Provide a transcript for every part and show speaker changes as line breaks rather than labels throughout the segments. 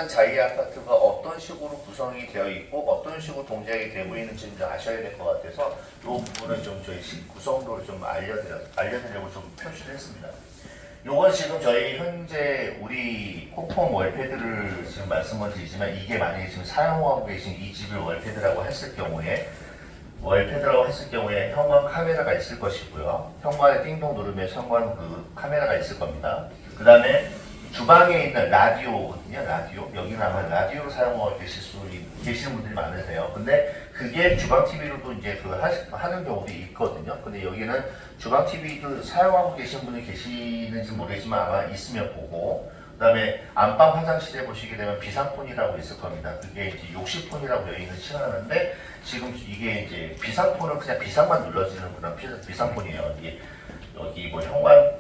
오산 자이 아파트가 어떤 식으로 구성이 되어 있고 어떤 식으로 동작이 되고 있는지 좀 아셔야 될 것 같아서 이 부분을 좀 저희 구성도를 좀 알려드리려고 좀 표시를 했습니다. 요건 지금 저희 현재 우리 코폼 월패드를 지금 말씀을 드리지만 이게 만약에 지금 사용하고 계신 이 집을 월패드라고 했을 경우에 현관 카메라가 있을 것이고요. 현관에 띵동 누르면 현관 그 카메라가 있을 겁니다. 그 다음에 주방에 있는 라디오거든요. 라디오. 여기는 아마 라디오로 사용하고 계시는 분들이 많으세요. 근데 그게 주방 TV로도 이제 하는 경우도 있거든요. 근데 여기는 주방 TV도 사용하고 계신 분이 계시는지 모르겠지만 아마 있으면 보고, 그 다음에 안방 화장실에 보시게 되면 비상폰이라고 있을 겁니다. 그게 이제 욕실폰이라고 여기는 칭하는데, 지금 이게 이제 비상폰은 그냥 비상만 눌러지는 그런 비상폰이에요. 여기 뭐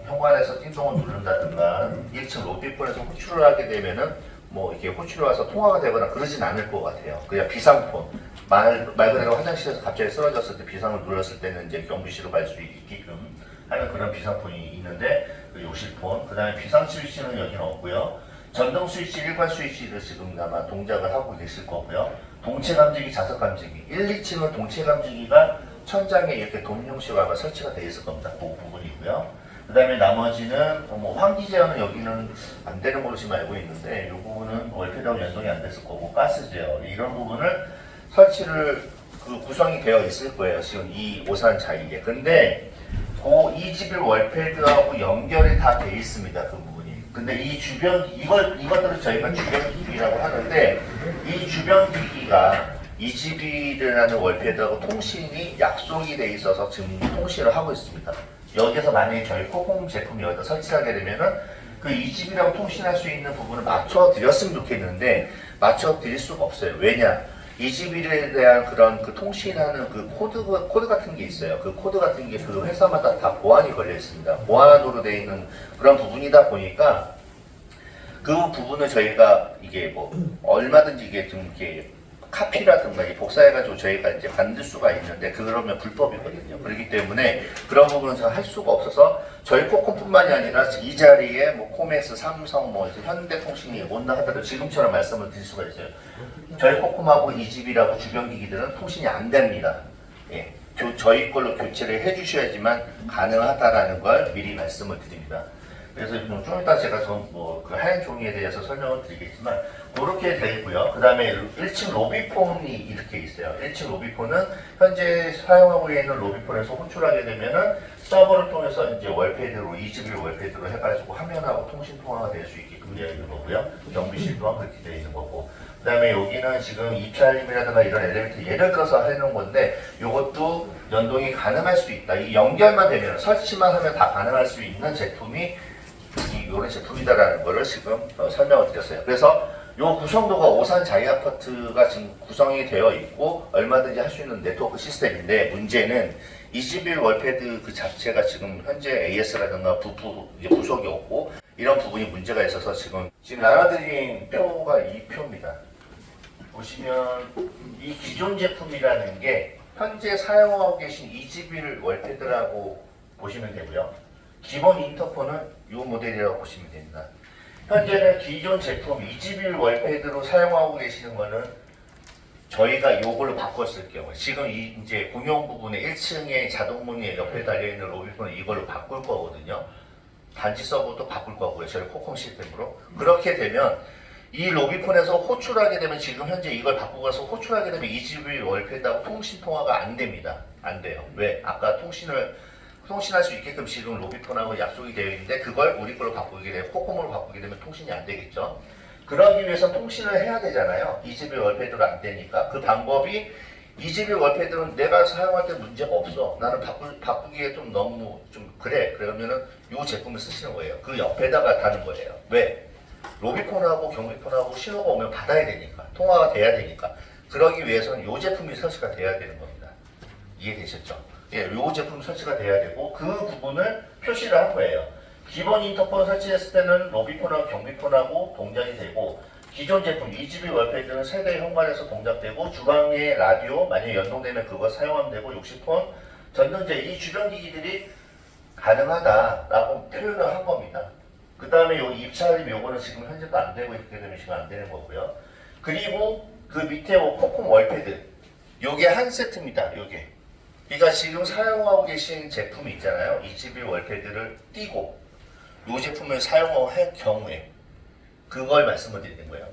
현관에서 띵동을 누른다든가 1층 로비폰에서 호출을 하게 되면은 뭐 이렇게 호출이 와서 통화가 되거나 그러진 않을 것 같아요. 그냥 비상폰. 말 그대로 화장실에서 갑자기 쓰러졌을 때 비상을 눌렀을 때는 이제 경비실로 갈 수 있게끔 하는 그런 비상폰이 있는데, 그 욕실폰. 그 다음에 비상 스위치는 여기는 없고요. 전동 스위치, 일괄 스위치를 지금 아마 동작을 하고 계실 거고요. 동체 감지기, 자석 감지기. 1, 2층은 동체 감지기가 천장에 이렇게 돔 형식으로 아마 설치가 되어 있을 겁니다. 그 부분이고요. 그 다음에 나머지는 뭐 환기 제어는 여기는 안 되는 걸로 지금 알고 있는데, 이 부분은 월패드하고 연동이 안 됐을 거고, 가스 제어 이런 부분을 설치를 구성이 되어 있을 거예요. 지금 이 오산 자이에. 근데 이 집의 월패드하고 연결이 다 돼 있습니다. 그 부분이. 근데 이 주변 이것들을 저희가 주변 기기라고 하는데, 이 주변 기기가 이 집이라는 월패드하고 통신이 약속이 돼 있어서 지금 통신을 하고 있습니다. 여기서 만약에 저희 코콤 제품이 여기다 설치하게 되면은 그 이 집이라고 통신할 수 있는 부분을 맞춰 드렸으면 좋겠는데 맞춰 드릴 수가 없어요. 왜냐? 이 집에 대한 그런 그 통신하는 그 코드 같은 게 있어요. 그 코드 같은 게 그 회사마다 다 보안이 걸려 있습니다. 보안으로 되어 있는 그런 부분이다 보니까 그 부분을 저희가 이게 뭐 얼마든지 이게 좀 이렇게 카피라든가 복사해가지고 저희가 이제 만들 수가 있는데 그러면 불법이거든요. 그렇기 때문에 그런 부분은 할 수가 없어서 저희 코콤뿐만이 아니라 이 자리에 뭐 코메스, 삼성, 뭐 현대통신이 온다 하더라도 지금처럼 말씀을 드릴 수가 있어요. 저희 코콤하고 이 집이라고 주변 기기들은 통신이 안 됩니다. 예, 저희 걸로 교체를 해주셔야지만 가능하다라는 걸 미리 말씀을 드립니다. 그래서 좀 이따 제가 그 하얀 종이에 대해서 설명을 드리겠지만 그렇게 되어 있고요. 그 다음에 1층 로비폰이 이렇게 있어요. 1층 로비폰은 현재 사용하고 있는 로비폰에서 호출하게 되면은 서버를 통해서 이제 월패드로 2GB 월패드로 해가지고 화면하고 통신 통화가 될 수 있게끔 되어 있는 거고요. 경비실 또한 그렇게 되어 있는 거고. 그 다음에 여기는 지금 입찰림이라든가 이런 엘리베이터 예를 들어서 해놓은 건데 이것도 연동이 가능할 수 있다. 이 연결만 되면 설치만 하면 다 가능할 수 있는 제품이 이런 제품이다라는 거를 지금 설명을 드렸어요. 그래서 이 구성도가 오산 자이 아파트가 지금 구성이 되어 있고 얼마든지 할 수 있는 네트워크 시스템인데 문제는 21 월패드 그 자체가 지금 현재 AS라든가 부속이 없고 이런 부분이 문제가 있어서 지금 나눠드린 표가 이 표입니다. 보시면 이 기존 제품이라는 게 현재 사용하고 계신 21 월패드라고 보시면 되고요. 기본 인터폰은 이 모델이라고 보시면 됩니다. 현재는 기존 제품 21 월패드로 사용하고 계시는 거는 저희가 이걸로 바꿨을 경우 지금 이제 공용 부분에 1층에 자동문이 옆에 달려있는 로비폰을 이걸로 바꿀 거거든요. 단지 서버도 바꿀 거고요. 저희 코콤 시스템으로. 그렇게 되면 이 로비폰에서 호출하게 되면 지금 현재 이걸 바꾸고 가서 호출하게 되면 21 월패드하고 통신 통화가 안 됩니다. 안 돼요. 왜? 아까 통신할 수 있게끔 지금 로비폰하고 약속이 되어 있는데 그걸 우리 걸로 바꾸게 되면 코콤으로 바꾸게 되면 통신이 안 되겠죠. 그러기 위해서 통신을 해야 되잖아요. 21 월패드로 안 되니까 그 방법이 21 월패드는 내가 사용할 때 문제가 없어. 나는 바꾸기에 좀 너무 좀 그래. 그러면은 이 제품을 쓰시는 거예요. 그 옆에다가 다는 거예요. 왜? 로비폰하고 경비폰하고 신호가 오면 받아야 되니까 통화가 돼야 되니까 그러기 위해서는 이 제품이 설치가 돼야 되는 겁니다. 이해되셨죠? 예, 이 제품 설치가 돼야 되고 그 부분을 표시를 한 거예요. 기본 인터폰 설치했을 때는 로비폰하고 경비폰하고 동작이 되고 기존 제품 2GB 월패드는 세대 현관에서 동작되고 주방에 라디오 만약에 연동되면 그거 사용하면 되고 욕실폰, 전등제 이 주변 기기들이 가능하다라고 표현을 한 겁니다. 그 다음에 요 입찰림 요거는 지금 현재도 안 되고 있기 때문에 지금 안 되는 거고요. 그리고 그 밑에 코콤 월패드 요게 한 세트입니다. 요게. 그러니까 지금 사용하고 계신 제품이 있잖아요. 21 월패드를 띄고 요 제품을 사용할 경우에 그걸 말씀을 드리는 거예요.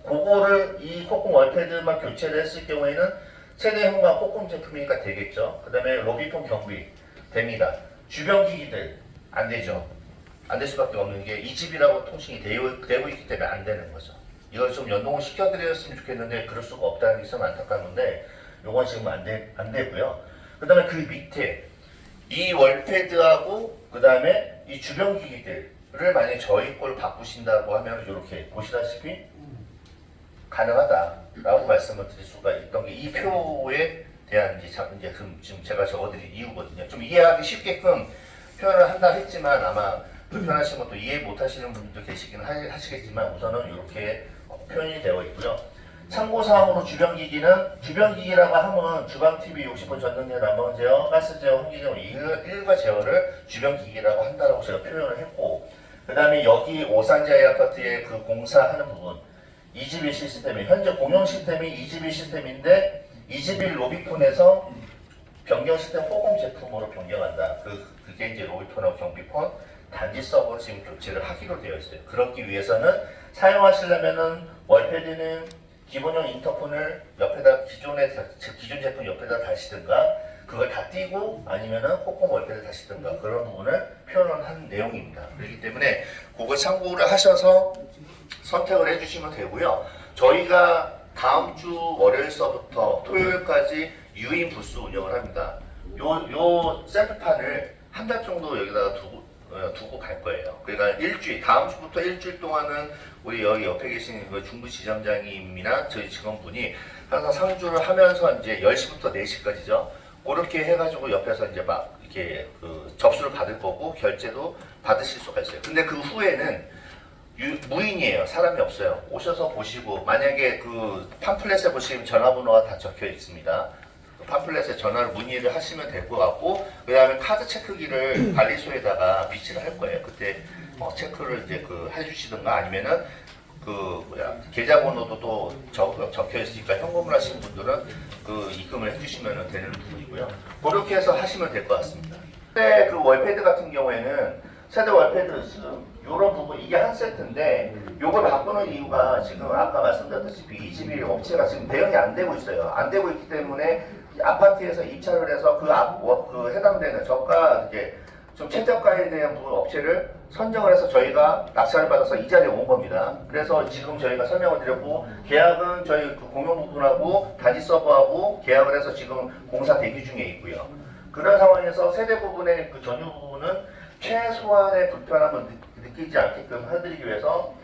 그거를 이 코콤 월패드만 교체를 했을 경우에는 최대 현관 코콤 제품이니까 되겠죠. 그 다음에 로비폰 경비 됩니다. 주변 기기들 안 되죠. 안 될 수밖에 없는 게 이 집이라고 통신이 되고 있기 때문에 안 되는 거죠. 이걸 좀 연동을 시켜드렸으면 좋겠는데 그럴 수가 없다는 게 있으면 안타까운데 요건 지금 안 되고요. 그 다음에 그 밑에 이 월패드하고 그 다음에 이 주변 기기들을 만약에 저희 걸 바꾸신다고 하면 이렇게 보시다시피 가능하다라고 말씀을 드릴 수가 있던 게 이 표에 대한 이제 지금 제가 적어드린 이유거든요. 좀 이해하기 쉽게끔 표현을 한다 했지만 아마 불편하신 것도 이해 못하시는 분들도 계시긴 하시겠지만 우선은 이렇게 표현이 되어 있고요. 참고사항으로 주변기기라고 하면 주방TV 60분 전등제, 난방 제어, 가스 제어, 환기 제어 일과 제어를 주변기기라고 한다고 제가 표현을 했고 그 다음에 여기 오산자이 아파트의 그 공사하는 부분 21 시스템이 현재 공용 시스템이 21 시스템인데 21 로비폰에서 변경 시스템 호공 제품으로 변경한다. 그게 이제 로비폰하고 경비폰 단지 서버로 지금 교체를 하기로 되어 있어요. 그렇기 위해서는 사용하시려면은 월패드는 기본형 인터폰을 옆에다 기존 제품 옆에다 다시든가 그걸 다 띄고 아니면은 코콤 월패드 다시든가 그런 부분을 표현을 한 내용입니다. 그렇기 때문에 그걸 참고를 하셔서 선택을 해주시면 되고요. 저희가 다음 주 월요일서부터 토요일까지 유인 부스 운영을 합니다. 요 셀프판을 한 달 정도 여기다가 두고 갈 거예요. 그러니까 다음 주부터 일주일 동안은 우리 여기 옆에 계신 그 중부 지점장님이나 저희 직원분이 항상 상주를 하면서 이제 10시부터 4시까지죠. 그렇게 해가지고 옆에서 이제 막 이렇게 그 접수를 받을 거고 결제도 받으실 수가 있어요. 근데 그 후에는 무인이에요. 사람이 없어요. 오셔서 보시고 만약에 그 팜플렛에 보시면 전화번호가 다 적혀 있습니다. 팜플렛에 전화를 문의를 하시면 될 것 같고 그 다음에 카드 체크기를 관리소에다가 비치를 할 거예요. 그때 체크를 이제 해주시든가 아니면은 계좌번호도 또 적혀 있으니까 현금을 하시는 분들은 입금을 해주시면 되는 부분이고요. 그렇게 해서 하시면 될 것 같습니다. 근데 그 월패드 같은 경우에는 세대 월패드 지금 이런 부분 이게 한 세트인데 요걸 바꾸는 이유가 지금 아까 말씀드렸다시피 이 집이 업체가 지금 대응이 안 되고 있어요. 안 되고 있기 때문에 아파트에서 입찰을 해서 그 해당되는 저가 이렇게 좀 최저가에 대한 부분 업체를 선정을 해서 저희가 낙찰을 받아서 이 자리에 온 겁니다. 그래서 지금 저희가 설명을 드렸고 계약은 저희 그 공용 부분하고 단지 서버하고 계약을 해서 지금 공사 대기 중에 있고요. 그런 상황에서 세대 부분의 그 전유 부분은 최소한의 불편함을 느끼지 않게끔 해드리기 위해서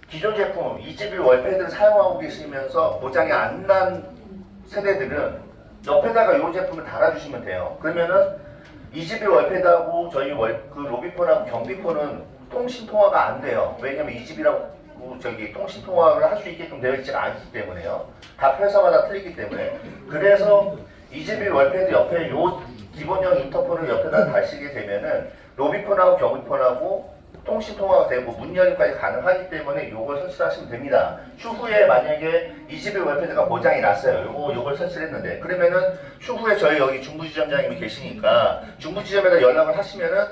기존 제품 21 월패드를 사용하고 계시면서 고장이 안 난 세대들은 옆에다가 이 제품을 달아주시면 돼요. 그러면은 21 월패드하고 저희 그 로비폰하고 경비폰은 통신 통화가 안 돼요. 왜냐면 20이라고 통신 통화를 할 수 있게끔 되어 있지 않기 때문에요. 각 회사마다 틀리기 때문에. 그래서 21 월패드 옆에 요 기본형 인터폰을 옆에다 달시게 되면은 로비폰하고 경비폰하고 통신 통화가 되고 문 열기까지 가능하기 때문에 요걸 설치하시면 됩니다. 추후에 만약에 21 월패드가 고장이 났어요. 요걸 설치를 했는데 그러면은 추후에 저희 여기 중부지점장님이 계시니까 중부지점에다 연락을 하시면은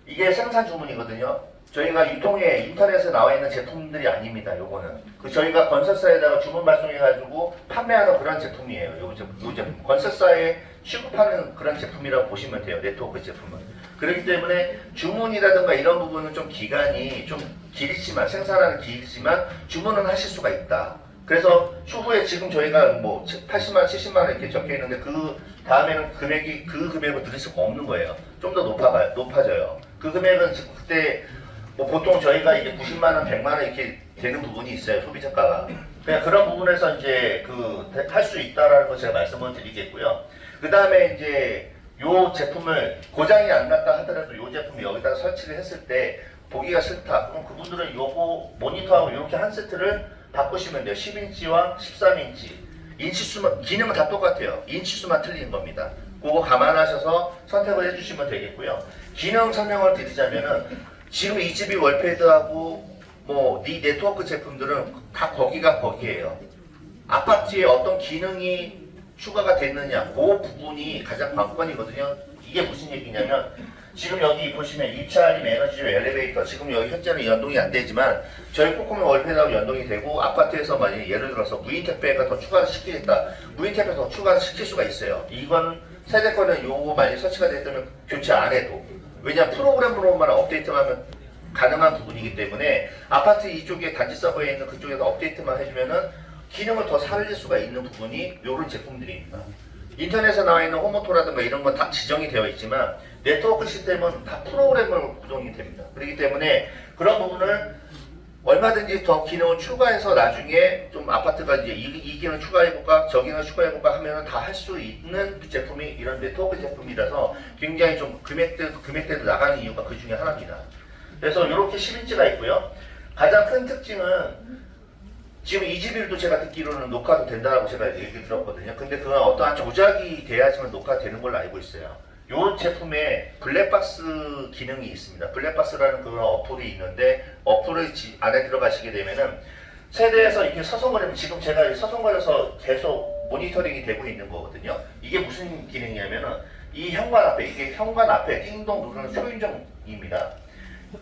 이게 생산 주문이거든요. 저희가 유통에 인터넷에 나와 있는 제품들이 아닙니다. 요거는 저희가 건설사에다가 주문 발송해가지고 판매하는 그런 제품이에요. 요 제품 건설사에 취급하는 그런 제품이라고 보시면 돼요. 네트워크 제품은. 그렇기 때문에 주문이라든가 이런 부분은 좀 기간이 좀 길지만 생산하는 길지만 주문은 하실 수가 있다. 그래서 추후에 지금 저희가 뭐 80만, 70만 원 이렇게 적혀 있는데 그 다음에는 금액이 그 금액을 드릴 수가 없는 거예요. 좀 더 높아져요. 그 금액은 그때 뭐 보통 저희가 이게 90만 원, 100만 원 이렇게 되는 부분이 있어요. 소비자가가. 그냥 그런 부분에서 이제 할 수 있다라는 거 제가 말씀을 드리겠고요. 그 다음에 이제 요 제품을 고장이 안 났다 하더라도 요 제품을 여기다가 설치를 했을 때 보기가 싫다. 그럼 그분들은 요거 모니터하고 이렇게 한 세트를 바꾸시면 돼요. 10인치와 13인치. 인치수만, 기능은 다 똑같아요. 인치수만 틀리는 겁니다. 그거 감안하셔서 선택을 해주시면 되겠고요. 기능 설명을 드리자면은 지금 이지비 월패드하고 뭐 이 네트워크 제품들은 다 거기가 거기에요. 아파트에 어떤 기능이 추가가 됐느냐, 그 부분이 가장 관건이거든요. 이게 무슨 얘기냐면 지금 여기 보시면 입찰임 에너지조 엘리베이터 지금 여기 현재는 연동이 안 되지만 저희 코코메 월패드하고 연동이 되고 아파트에서 만약 예를 들어서 무인 택배가 더 추가를 시키겠다, 무인 택배 더 추가를 시킬 수가 있어요. 이건 세대권은 요거 만약 설치가 됐다면 교체 안 해도, 왜냐 프로그램으로만 업데이트하면 가능한 부분이기 때문에 아파트 이쪽에 단지 서버에 있는 그쪽에서 업데이트만 해주면은 기능을 더 살릴 수가 있는 부분이 이런 제품들입니다. 인터넷에 나와 있는 홈오토라든가 이런 건 다 지정이 되어 있지만 네트워크 시스템은 다 프로그램으로 구동이 됩니다. 그렇기 때문에 그런 부분을 얼마든지 더 기능을 추가해서 나중에 좀 아파트가 이제 이 기능 추가해볼까 저 기능 추가해볼까 하면은 다 할 수 있는 제품이 이런 네트워크 제품이라서 굉장히 좀 금액대도 나가는 이유가 그 중에 하나입니다. 그래서 이렇게 10인치가 있고요. 가장 큰 특징은 지금 이지빌도 제가 듣기로는 녹화도 된다고 제가 얘기 들었거든요. 근데 그건 어떠한 조작이 돼야지만 녹화되는 걸로 알고 있어요. 이 제품에 블랙박스 기능이 있습니다. 블랙박스라는 그런 어플이 있는데 어플을 안에 들어가시게 되면은 세대에서 이렇게 서성거리면 지금 제가 서성거려서 계속 모니터링이 되고 있는 거거든요. 이게 무슨 기능이냐면은 이 현관 앞에, 이게 현관 앞에 띵동 누르는 초인종입니다.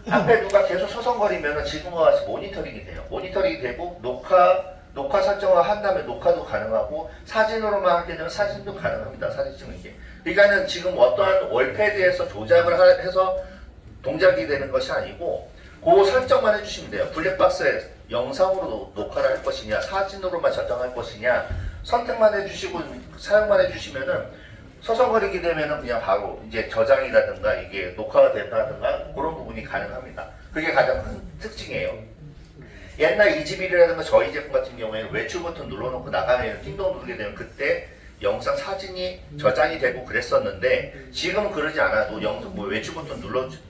앞에 누가 계속 서성거리면 지금과 같이 모니터링이 돼요. 모니터링이 되고 녹화 설정을 한다면 녹화도 가능하고 사진으로만 하게 되면 사진도 가능합니다. 사진 찍는 게. 그러니까는 지금 어떠한 월패드에서 조작을 해서 동작이 되는 것이 아니고 그 설정만 해주시면 돼요. 블랙박스에 영상으로 녹화를 할 것이냐 사진으로만 저장할 것이냐 선택만 해주시고 사용만 해주시면은 서성거리게 되면은 그냥 바로 이제 저장이라든가 이게 녹화가 된다든가 그런 부분이 가능합니다. 그게 가장 큰 특징이에요. 옛날 이지빌이라든가 저희 제품 같은 경우에는 외출 버튼 눌러놓고 나가면 띵동 누르게 되면 그때 영상 사진이 저장이 되고 그랬었는데 지금은 그러지 않아도 영상 뭐 외출 버튼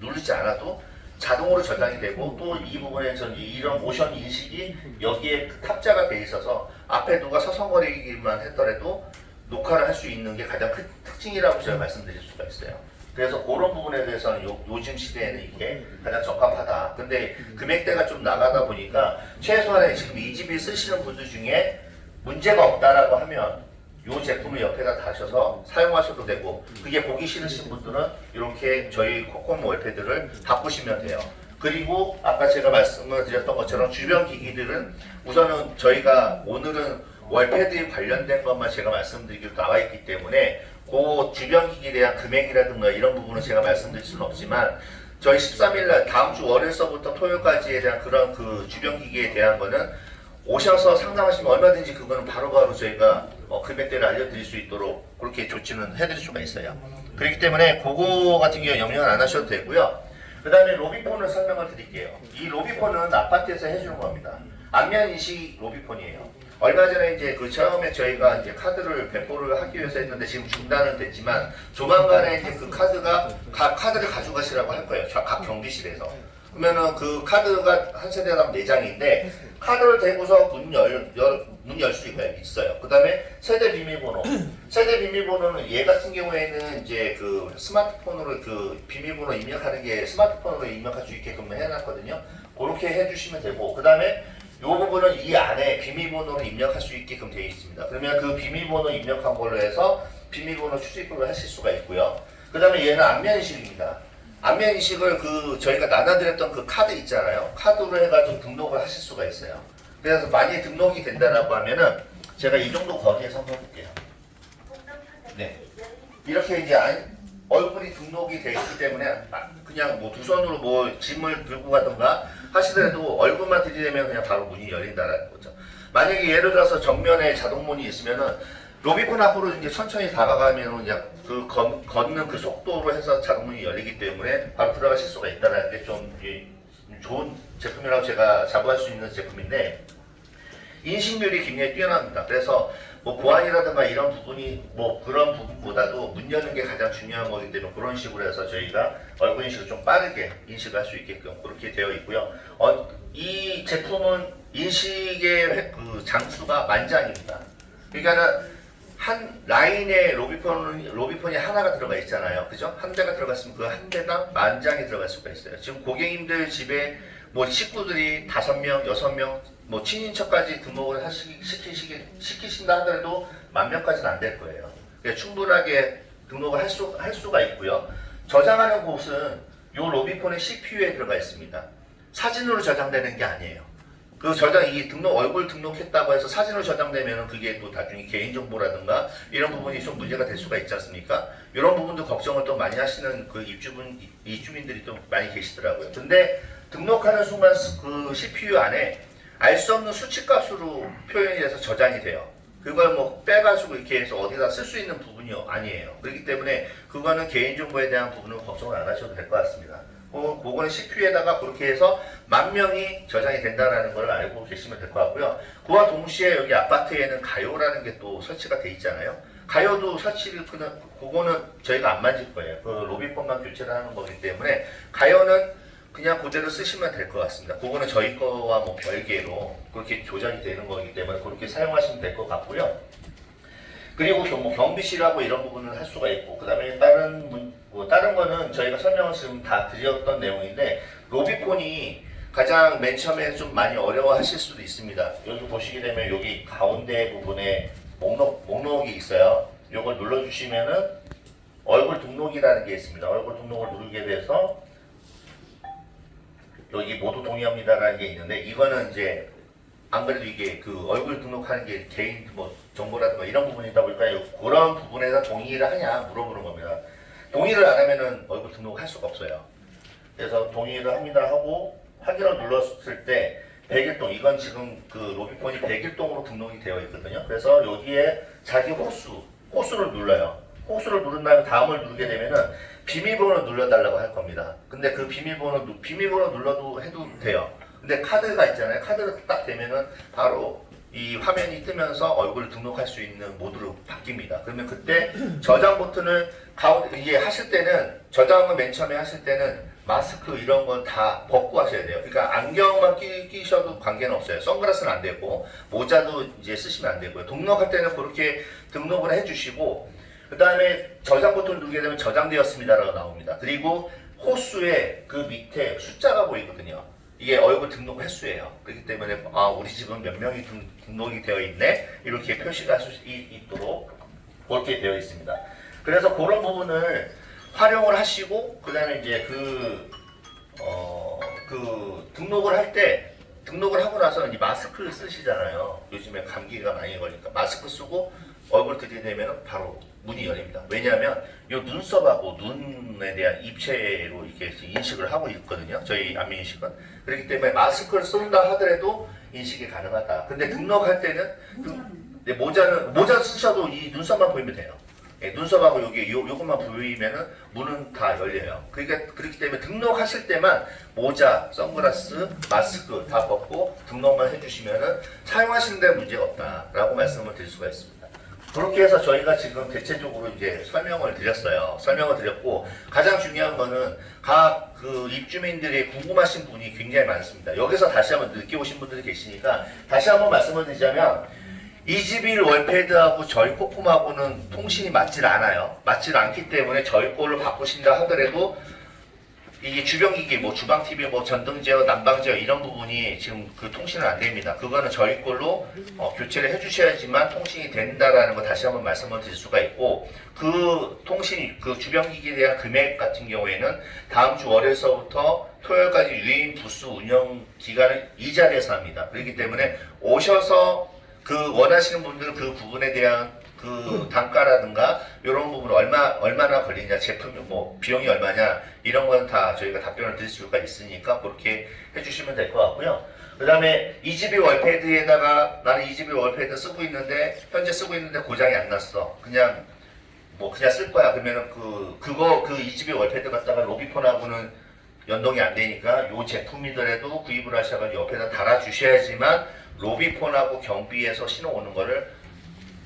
누르지 않아도 자동으로 저장이 되고 또 이 부분에서 이런 모션 인식이 여기에 탑재가 돼 있어서 앞에 누가 서성거리기만 했더라도 녹화를 할 수 있는 게 가장 큰 특징이라고 제가 말씀드릴 수가 있어요. 그래서 그런 부분에 대해서는 요즘 시대에는 이게 가장 적합하다. 근데 금액대가 좀 나가다 보니까 최소한의 지금 이지빌 쓰시는 분들 중에 문제가 없다라고 하면 이 제품을 옆에다 다셔서 사용하셔도 되고 그게 보기 싫으신 분들은 이렇게 저희 코코모 월패드를 바꾸시면 돼요. 그리고 아까 제가 말씀을 드렸던 것처럼 주변 기기들은 우선은 저희가 오늘은 월패드에 관련된 것만 제가 말씀드리기로 나와 있기 때문에 그 주변 기기에 대한 금액이라든가 이런 부분은 제가 말씀드릴 수는 없지만 저희 13일날 다음 주 월요일서부터 토요일까지에 대한 그런 그 주변 기기에 대한 거는 오셔서 상담하시면 얼마든지 그거는 바로바로 저희가 금액대를 알려드릴 수 있도록 그렇게 조치는 해드릴 수가 있어요. 그렇기 때문에 그거 같은 경우 염려는 안 하셔도 되고요. 그 다음에 로비폰을 설명을 드릴게요. 이 로비폰은 아파트에서 해주는 겁니다. 안면 인식 로비폰이에요. 얼마 전에 이제 그 처음에 저희가 이제 카드를 배포를 하기 위해서 했는데 지금 중단은 됐지만 조만간에 이제 그 카드를 가져가시라고 할 거예요. 각 경비실에서. 그러면은 그 카드가 한 세대당 4장인데 카드를 대고서 문 열 수 있어요. 그 다음에 세대 비밀번호. 세대 비밀번호는 얘 같은 경우에는 이제 그 스마트폰으로 그 비밀번호 입력하는 게 스마트폰으로 입력할 수 있게끔 해놨거든요. 그렇게 해주시면 되고 그 다음에 이 부분은 이 안에 비밀번호를 입력할 수 있게끔 되어 있습니다. 그러면 그 비밀번호 입력한 걸로 해서 비밀번호 추적을 하실 수가 있고요. 그 다음에 얘는 안면인식입니다. 안면인식을 그 저희가 나눠드렸던 그 카드 있잖아요. 카드로 해가지고 등록을 하실 수가 있어요. 그래서 많이 등록이 된다라고 하면은 제가 이 정도 거리에서 한번 해볼게요. 네. 이렇게 이제 얼굴이 등록이 되어 있기 때문에 그냥 뭐 두 손으로 뭐 짐을 들고 가던가 하시더라도 얼굴만 들이대면 그냥 바로 문이 열린다라는 거죠. 만약에 예를 들어서 정면에 자동문이 있으면은 로비폰 앞으로 이제 천천히 다가가면 그냥 그 걷는 그 속도로 해서 자동문이 열리기 때문에 바로 들어가실 수가 있다는 게 좀 좋은 제품이라고 제가 자부할 수 있는 제품인데 인식률이 굉장히 뛰어납니다. 그래서 뭐 보안이라든가 이런 부분이 뭐 그런 부분보다도 문 여는 게 가장 중요한 거기 때문에 그런 식으로 해서 저희가 얼굴 인식을 좀 빠르게 인식할 수 있게끔 그렇게 되어 있고요. 이 제품은 인식의 그 장수가 만장입니다. 그러니까는 한 라인에 로비폰이 하나가 들어가 있잖아요. 그죠? 한 대가 들어갔으면 그 한 대당 10,000장이 들어갈 수가 있어요. 지금 고객님들 집에 뭐 식구들이 5명, 6명, 뭐 친인척까지 등록을 시키신다 하더라도 10,000명까지는 안 될 거예요. 그러니까 충분하게 등록을 할 수가 있고요. 저장하는 곳은 요 로비폰의 CPU에 들어가 있습니다. 사진으로 저장되는 게 아니에요. 그 이 얼굴 등록했다고 해서 사진으로 저장되면 그게 또 나중에 개인정보라든가 이런 부분이 좀 문제가 될 수가 있지 않습니까? 이런 부분도 걱정을 또 많이 하시는 그 입주민들이 좀 많이 계시더라고요. 근데 등록하는 순간 그 CPU 안에 알 수 없는 수치값으로 표현이 돼서 저장이 돼요. 그걸 뭐 빼가지고 이렇게 해서 어디다 쓸 수 있는 부분이 아니에요. 그렇기 때문에 그거는 개인정보에 대한 부분은 걱정을 안 하셔도 될 것 같습니다. 그거는 CPU에다가 그렇게 해서 10,000명이 저장이 된다는 걸 알고 계시면 될 것 같고요. 그와 동시에 여기 아파트에는 가요라는 게 또 설치가 돼 있잖아요. 가요도 그거는 저희가 안 만질 거예요. 그 로비폰만 교체를 하는 거기 때문에 가요는 그냥 그대로 쓰시면 될 것 같습니다. 그거는 저희 거와 뭐 별개로 그렇게 조작이 되는 거기 때문에 그렇게 사용하시면 될 것 같고요. 그리고 뭐 경비실하고 이런 부분을 할 수가 있고, 그 다음에 다른 거는 저희가 설명을 지금 다 드렸던 내용인데, 로비폰이 가장 맨 처음에 좀 많이 어려워하실 수도 있습니다. 여기 보시게 되면 여기 가운데 부분에 목록이 있어요. 이걸 눌러주시면은 얼굴 등록이라는 게 있습니다. 얼굴 등록을 누르게 돼서 여기 모두 동의합니다라는 게 있는데, 이거는 이제 안 그래도 이게 그 얼굴 등록하는 게 개인 뭐 정보라든가 이런 부분이다 보니까 그런 부분에서 동의를 하냐 물어보는 겁니다. 동의를 안 하면은 얼굴 등록할 수가 없어요. 그래서 동의를 합니다 하고 확인을 눌렀을 때 100일동, 이건 지금 그 로비폰이 100일동으로 등록이 되어 있거든요. 그래서 여기에 자기 호수를 눌러요. 호수를 누른 다음에 다음을 누르게 되면은 비밀번호 눌러달라고 할 겁니다. 근데 그 비밀번호 눌러도 해도 돼요. 근데 카드가 있잖아요. 카드를 딱 대면은 바로 이 화면이 뜨면서 얼굴을 등록할 수 있는 모드로 바뀝니다. 그러면 그때 저장 버튼을 이게 하실 때는, 저장을 맨 처음에 하실 때는 마스크 이런 건 다 벗고 하셔야 돼요. 그러니까 안경만 끼셔도 관계는 없어요. 선글라스는 안 되고 모자도 이제 쓰시면 안 되고요. 등록할 때는 그렇게 등록을 해주시고, 그 다음에 저장 버튼을 누르게 되면 저장되었습니다라고 나옵니다. 그리고 호수에 그 밑에 숫자가 보이거든요. 이게 얼굴 등록 횟수예요. 그렇기 때문에 우리 집은 몇 명이 등록이 되어 있네, 이렇게 표시가 할 수 있도록 그렇게 되어 있습니다. 그래서 그런 부분을 활용을 하시고, 그 다음에 이제 등록을 하고 나서 이 마스크를 쓰시잖아요. 요즘에 감기가 많이 걸리니까 마스크 쓰고 얼굴 들이대면 바로 문이 열립니다. 왜냐하면 이 눈썹하고 눈에 대한 입체로 이렇게 인식을 하고 있거든요. 저희 안면인식은. 그렇기 때문에 마스크를 쓴다 하더라도 인식이 가능하다. 근데 등록할 때는 모자 쓰셔도 이 눈썹만 보이면 돼요. 예, 눈썹하고 요것만 보이면은 문은 다 열려요. 그러니까 그렇기 때문에 등록하실 때만 모자, 선글라스, 마스크 다 벗고 등록만 해주시면은 사용하시는 데 문제가 없다라고 말씀을 드릴 수가 있습니다. 그렇게 해서 저희가 지금 대체적으로 이제 설명을 드렸고, 가장 중요한 거는 각 그 입주민들이 궁금하신 분이 굉장히 많습니다. 여기서 다시 한번 늦게 오신 분들이 계시니까 다시 한번 말씀을 드리자면, 이지빌 월패드하고 저희 코콤하고는 통신이 맞질 않아요. 맞질 않기 때문에 저희 걸로 바꾸신다 하더라도 이게 주변기기, 뭐 주방TV, 뭐 전등제어, 난방제어 이런 부분이 지금 그 통신은 안 됩니다. 그거는 저희 걸로 교체를 해주셔야지만 통신이 된다라는 거 다시 한번 말씀을 드릴 수가 있고, 그 주변기기에 대한 금액 같은 경우에는 다음 주 월요일서부터 토요일까지 유인 부스 운영 기간을 이 자리에서 합니다. 그렇기 때문에 오셔서 그 원하시는 분들은 그 부분에 대한 그 단가라든가 이런 부분 얼마나 걸리냐, 제품이 뭐 비용이 얼마냐, 이런 건 다 저희가 답변을 드릴 수가 있으니까 그렇게 해주시면 될 것 같고요. 그 다음에 이지빌 월패드에다가 나는 이지빌 월패드 현재 쓰고 있는데 고장이 안 났어. 그냥 쓸 거야. 그러면은 그 이지빌 월패드 갖다가 로비폰하고는 연동이 안 되니까 요 제품이더라도 구입을 하셔가지고 옆에다 달아주셔야지만 로비폰하고 경비에서 신호 오는 거를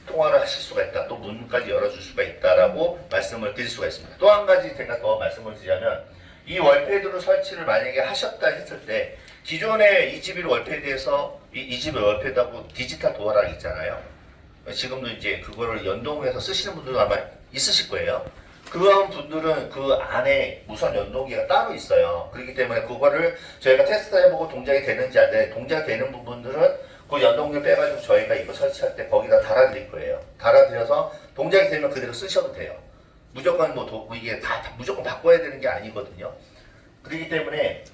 통화를 하실 수가 있다. 또 문까지 열어줄 수가 있다라고 말씀을 드릴 수가 있습니다. 또 한 가지 제가 더 말씀을 드리자면, 이 월패드로 설치를 만약에 하셨다 했을 때 기존의 이지빌 월패드에서 이지빌 월패드하고 디지털 도어락 있잖아요. 지금도 이제 그거를 연동해서 쓰시는 분들도 아마 있으실 거예요. 그런 분들은 그 안에 무선 연동기가 따로 있어요. 그렇기 때문에 그거를 저희가 테스트해보고 동작이 되는지 안 돼. 동작되는 부분들은 그 연동기를 빼가지고 저희가 이거 설치할 때 거기다 달아드릴 거예요. 달아드려서 동작이 되면 그대로 쓰셔도 돼요. 무조건 이게 다 무조건 바꿔야 되는 게 아니거든요. 그렇기 때문에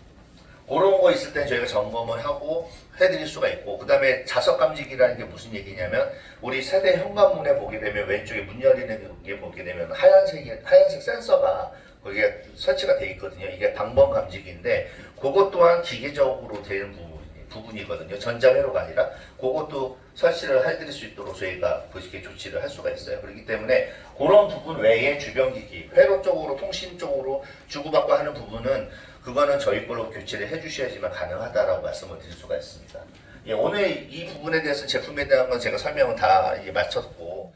그런 거 있을 땐 저희가 점검을 하고 해드릴 수가 있고, 그 다음에 자석 감지기라는 게 무슨 얘기냐면, 우리 세대 현관문에 보게 되면 왼쪽에 문 열리는 게 보게 되면 하얀색 센서가 거기에 설치가 돼 있거든요. 이게 방범 감지기인데, 그것 또한 기계적으로 되는 부분이거든요. 전자회로가 아니라 그것도 설치를 해드릴 수 있도록 저희가 그렇게 조치를 할 수가 있어요. 그렇기 때문에 그런 부분 외에 주변기기, 회로 쪽으로 통신 쪽으로 주고받고 하는 부분은 그거는 저희 걸로 교체를 해주셔야지만 가능하다라고 말씀을 드릴 수가 있습니다. 예, 오늘 이 부분에 대해서 제품에 대한 건 제가 설명을 다 마쳤고